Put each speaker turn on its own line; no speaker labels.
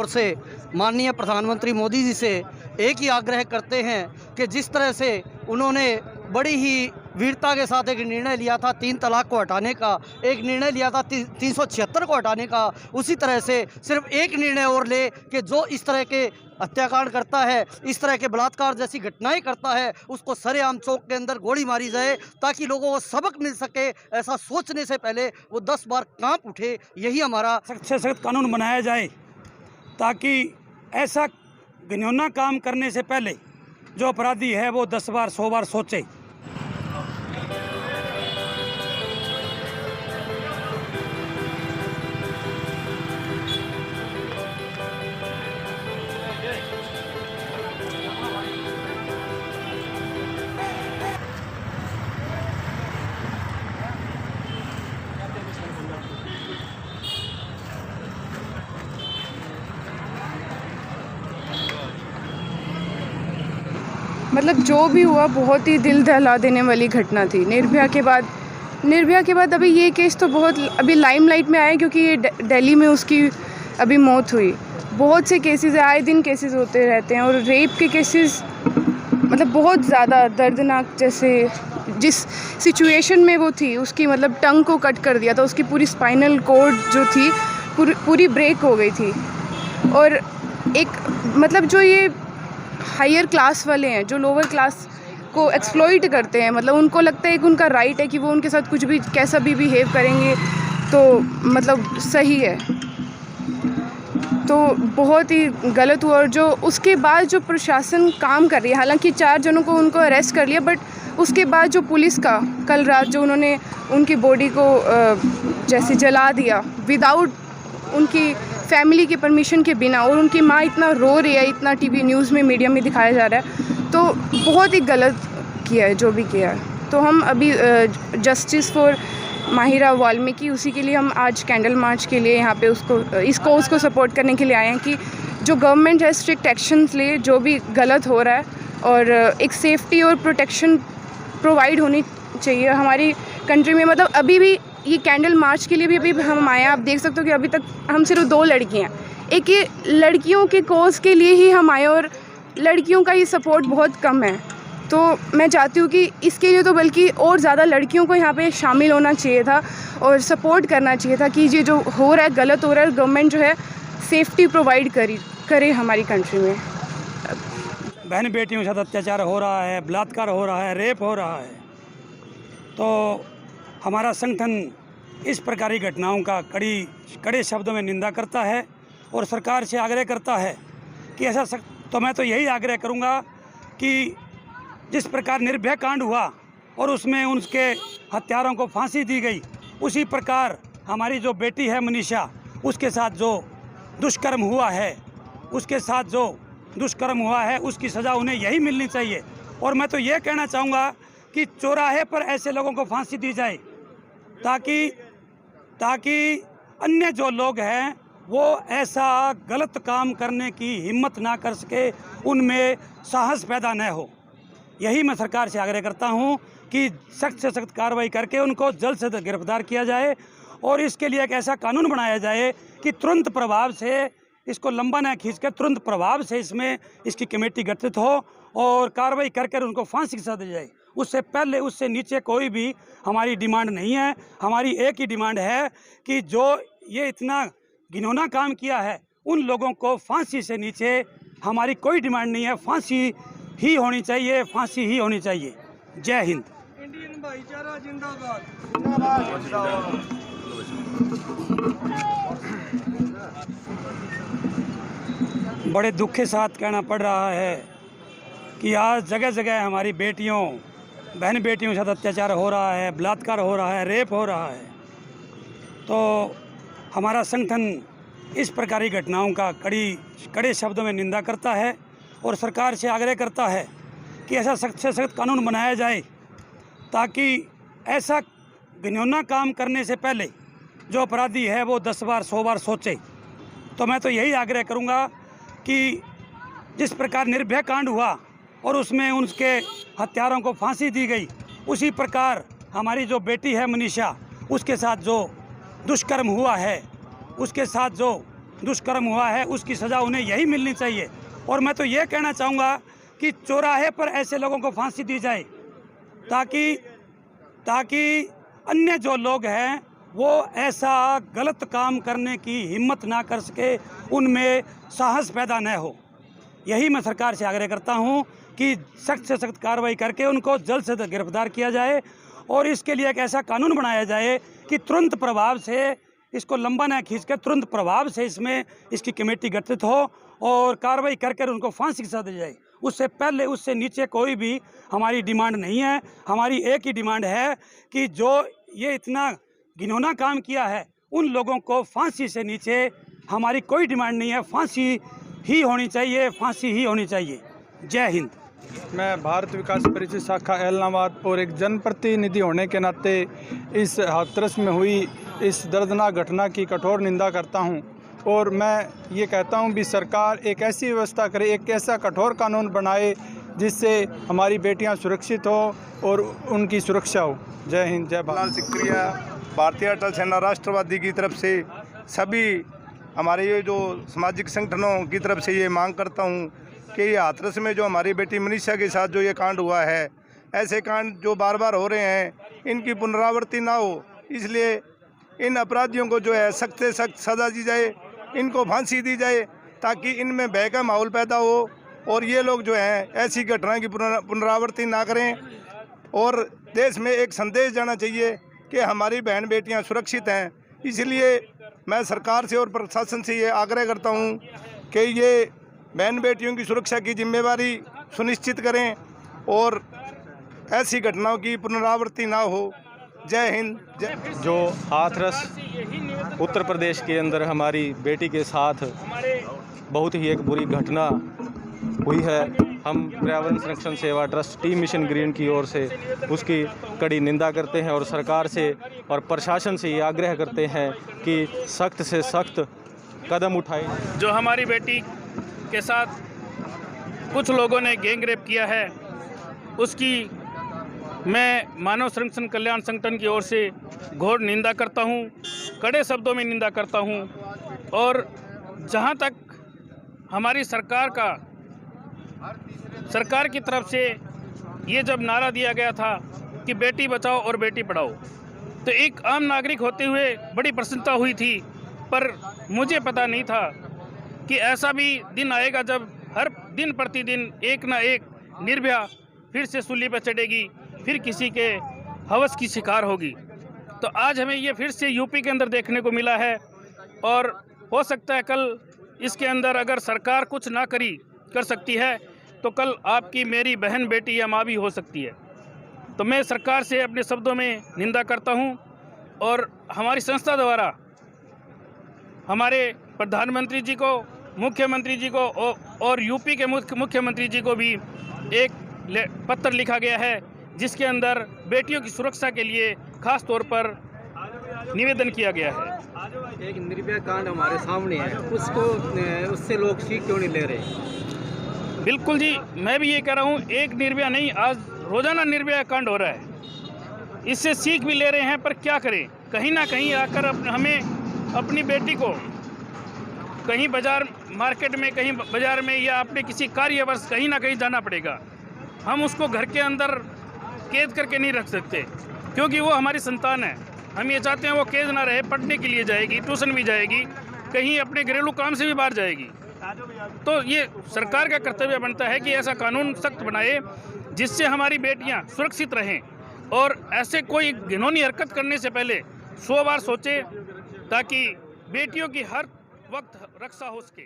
ओर से माननीय प्रधानमंत्री मोदी जी से एक ही आग्रह करते हैं कि जिस तरह से उन्होंने बड़ी ही वीरता के साथ एक निर्णय लिया था 3 तलाक को हटाने का, एक निर्णय लिया था 376 को हटाने का, उसी तरह से सिर्फ एक निर्णय और ले कि जो इस तरह के हत्याकांड करता है, इस तरह के बलात्कार जैसी घटनाएं करता है, उसको सरेआम चौक के अंदर गोली मारी जाए ताकि लोगों को सबक मिल सके। ऐसा सोचने से पहले वो 10 बार कांप उठे। यही हमारा
सख्त से सख्त कानून बनाया जाए ताकि ऐसा घिनौना काम करने से पहले जो अपराधी है वो 10 बार 100 बार सोचे।
मतलब जो भी हुआ बहुत ही दिल दहला देने वाली घटना थी। निर्भया के बाद अभी ये केस तो बहुत अभी लाइमलाइट में आया क्योंकि ये दिल्ली में उसकी अभी मौत हुई। बहुत से केसेस आए दिन केसेस होते रहते हैं और रेप के केसेस मतलब बहुत ज़्यादा दर्दनाक। जैसे जिस सिचुएशन में वो थी उसकी मतलब टंग को कट कर दिया था, उसकी पूरी स्पाइनल कॉर्ड जो थी पूरी ब्रेक हो गई थी। और एक मतलब जो ये हायर क्लास वाले हैं जो लोअर क्लास को एक्सप्लॉइट करते हैं, मतलब उनको लगता है कि उनका राइट है कि वो उनके साथ कुछ भी कैसा भी बिहेव करेंगे तो मतलब सही है, तो बहुत ही गलत हुआ। और जो उसके बाद जो प्रशासन काम कर रही है, हालांकि 4 जनों को उनको अरेस्ट कर लिया, बट उसके बाद जो पुलिस का कल रात जो उन्होंने उनकी बॉडी को जैसे जला दिया विदाउट उनकी फैमिली की परमिशन के बिना, और उनकी माँ इतना रो रही है, इतना टीवी न्यूज़ में मीडिया में दिखाया जा रहा है, तो बहुत ही गलत किया है जो भी किया है। तो हम अभी जस्टिस फॉर माहिरा वाल्मीकि उसी के लिए हम आज कैंडल मार्च के लिए यहाँ पे इस कोर्स को सपोर्ट करने के लिए आए हैं कि जो गवर्नमेंट है स्ट्रिक्ट एक्शंस ले जो भी गलत हो रहा है, और एक सेफ्टी और प्रोटेक्शन प्रोवाइड होनी चाहिए हमारी कंट्री में। मतलब अभी भी ये कैंडल मार्च के लिए भी अभी हम आए हैं। आप देख सकते हो कि अभी तक हम सिर्फ 2 लड़कियाँ, एक ये लड़कियों के कोर्स के लिए ही हम आए, और लड़कियों का ये सपोर्ट बहुत कम है। तो मैं चाहती हूँ कि इसके लिए तो बल्कि और ज़्यादा लड़कियों को यहाँ पे शामिल होना चाहिए था और सपोर्ट करना चाहिए था कि ये जो हो रहा है गलत हो रहा है, गवर्नमेंट जो है सेफ्टी प्रोवाइड करे हमारी कंट्री में।
बहन बेटियों के साथ अत्याचार हो रहा है, बलात्कार हो रहा है, रेप हो रहा है, तो हमारा संगठन इस प्रकार की घटनाओं का कड़े शब्दों में निंदा करता है और सरकार से आग्रह करता है कि ऐसा तो मैं तो यही आग्रह करूंगा कि जिस प्रकार निर्भया कांड हुआ और उसमें उनके हत्यारों को फांसी दी गई, उसी प्रकार हमारी जो बेटी है मनीषा, उसके साथ जो दुष्कर्म हुआ है उसकी सज़ा उन्हें यही मिलनी चाहिए। और मैं तो ये कहना चाहूँगा कि चौराहे पर ऐसे लोगों को फांसी दी जाए ताकि अन्य जो लोग हैं वो ऐसा गलत काम करने की हिम्मत ना कर सके, उनमें साहस पैदा न हो। यही मैं सरकार से आग्रह करता हूं कि सख्त से सख्त कार्रवाई करके उनको जल्द से जल्द गिरफ्तार किया जाए और इसके लिए एक ऐसा कानून बनाया जाए कि तुरंत प्रभाव से इसको लंबा न खींच कर तुरंत प्रभाव से इसमें इसकी कमेटी गठित हो और कार्रवाई कर उनको फांसी की सजा दी जाए। उससे पहले उससे नीचे कोई भी हमारी डिमांड नहीं है। हमारी एक ही डिमांड है कि जो ये इतना घिनौना काम किया है उन लोगों को फांसी से नीचे हमारी कोई डिमांड नहीं है, फांसी ही होनी चाहिए, फांसी ही होनी चाहिए। जय हिंद।
इंडियन भाईचारा जिंदाबाद।
बड़े दुख के साथ कहना पड़ रहा है कि आज जगह जगह हमारी बहन बेटियों के साथ अत्याचार हो रहा है, बलात्कार हो रहा है, रेप हो रहा है, तो हमारा संगठन इस प्रकार की घटनाओं का कड़े शब्दों में निंदा करता है और सरकार से आग्रह करता है कि ऐसा सख्त से सख्त कानून बनाया जाए ताकि ऐसा घिनौना काम करने से पहले जो अपराधी है वो 10 बार 100 बार सोचे। तो मैं तो यही आग्रह करूँगा कि जिस प्रकार निर्भया कांड हुआ और उसमें उनके हत्यारों को फांसी दी गई, उसी प्रकार हमारी जो बेटी है मनीषा, उसके साथ जो दुष्कर्म हुआ है, उसके साथ जो दुष्कर्म हुआ है उसकी सज़ा उन्हें यही मिलनी चाहिए। और मैं तो ये कहना चाहूँगा कि चौराहे पर ऐसे लोगों को फांसी दी जाए ताकि अन्य जो लोग हैं वो ऐसा गलत काम करने की हिम्मत ना कर सके, उनमें साहस पैदा न हो। यही मैं सरकार से आग्रह करता हूं कि सख्त से सख्त कार्रवाई करके उनको जल्द से जल्द गिरफ्तार किया जाए और इसके लिए एक ऐसा कानून बनाया जाए कि तुरंत प्रभाव से, इसको लंबा ना खींच के तुरंत प्रभाव से इसमें इसकी कमेटी गठित हो और कार्रवाई करके उनको फांसी की सजा दी जाए। उससे पहले, उससे नीचे कोई भी हमारी डिमांड नहीं है। हमारी एक ही डिमांड है कि जो ये इतना घिनौना काम किया है उन लोगों को फांसी से नीचे हमारी कोई डिमांड नहीं है, फांसी ही होनी चाहिए, फांसी ही होनी चाहिए। जय हिंद।
मैं भारत विकास परिषद शाखा ऐलनाबाद और एक जनप्रतिनिधि होने के नाते इस हाथरस में हुई इस दर्दनाक घटना की कठोर निंदा करता हूं और मैं ये कहता हूं भी सरकार एक ऐसी व्यवस्था करे, एक ऐसा कठोर कानून बनाए जिससे हमारी बेटियां सुरक्षित हो और उनकी सुरक्षा हो। जय हिंद, जय भारत।
शुक्रिया। भारतीय अटल सेना राष्ट्रवादी की तरफ से सभी हमारे ये जो सामाजिक संगठनों की तरफ से ये मांग करता हूँ कि ये हाथरस में जो हमारी बेटी मनीषा के साथ जो ये कांड हुआ है, ऐसे कांड जो बार बार हो रहे हैं, इनकी पुनरावृत्ति ना हो, इसलिए इन अपराधियों को जो है सख्त से सख्त सज़ा दी जाए, इनको फांसी दी जाए ताकि इनमें भय का माहौल पैदा हो और ये लोग जो हैं ऐसी घटना की पुनरावृत्ति ना करें। और देश में एक संदेश जाना चाहिए कि हमारी बहन बेटियां सुरक्षित हैं। इसलिए मैं सरकार से और प्रशासन से ये आग्रह करता हूं कि ये बहन बेटियों की सुरक्षा की जिम्मेवारी सुनिश्चित करें और ऐसी घटनाओं की पुनरावृत्ति ना हो। जय हिंद।
जो हाथरस उत्तर प्रदेश के अंदर हमारी बेटी के साथ बहुत ही एक बुरी घटना हुई है, हम पर्यावरण संरक्षण सेवा ट्रस्ट टीम मिशन ग्रीन की ओर से उसकी कड़ी निंदा करते हैं और सरकार से और प्रशासन से ये आग्रह करते हैं कि सख्त से सख्त कदम उठाएं।
जो हमारी बेटी के साथ कुछ लोगों ने गैंग रेप किया है, उसकी मैं मानव संरक्षण कल्याण संगठन की ओर से घोर निंदा करता हूं, कड़े शब्दों में निंदा करता हूं। और जहां तक हमारी सरकार की तरफ से ये जब नारा दिया गया था कि बेटी बचाओ और बेटी पढ़ाओ, तो एक आम नागरिक होते हुए बड़ी प्रसन्नता हुई थी, पर मुझे पता नहीं था कि ऐसा भी दिन आएगा जब हर दिन प्रतिदिन एक ना एक निर्भया फिर से सूली पर चढ़ेगी, फिर किसी के हवस की शिकार होगी। तो आज हमें ये फिर से यूपी के अंदर देखने को मिला है और हो सकता है कल इसके अंदर अगर सरकार कुछ ना कर सकती है तो कल आपकी मेरी बहन बेटी या माँ भी हो सकती है। तो मैं सरकार से अपने शब्दों में निंदा करता हूँ और हमारी संस्था द्वारा हमारे प्रधानमंत्री जी को, मुख्यमंत्री जी को और यूपी के मुख्यमंत्री जी को भी एक पत्र लिखा गया है जिसके अंदर बेटियों की सुरक्षा के लिए खास तौर पर निवेदन किया गया है।
एक निर्भया कांड हमारे सामने है, उससे लोग सीख क्यों नहीं ले रहे?
बिल्कुल जी, मैं भी ये कह रहा हूँ, एक निर्भया नहीं, आज रोजाना निर्भया कांड हो रहा है, इससे सीख भी ले रहे हैं। पर क्या करें, कहीं ना कहीं आकर हमें अपनी बेटी को कहीं मार्केट में, कहीं बाजार में या अपने किसी कार्यवश कहीं ना कहीं जाना पड़ेगा। हम उसको घर के अंदर कैद करके नहीं रख सकते क्योंकि वो हमारी संतान है। हम ये चाहते हैं वो कैद ना रहे, पढ़ने के लिए जाएगी, ट्यूशन भी जाएगी, कहीं अपने घरेलू काम से भी बाहर जाएगी। तो ये सरकार का कर्तव्य बनता है कि ऐसा कानून सख्त बनाए जिससे हमारी बेटियां सुरक्षित रहें और ऐसे कोई घिनौनी हरकत करने से पहले 100 बार सोचे ताकि बेटियों की हर वक्त रक्षा हो सके।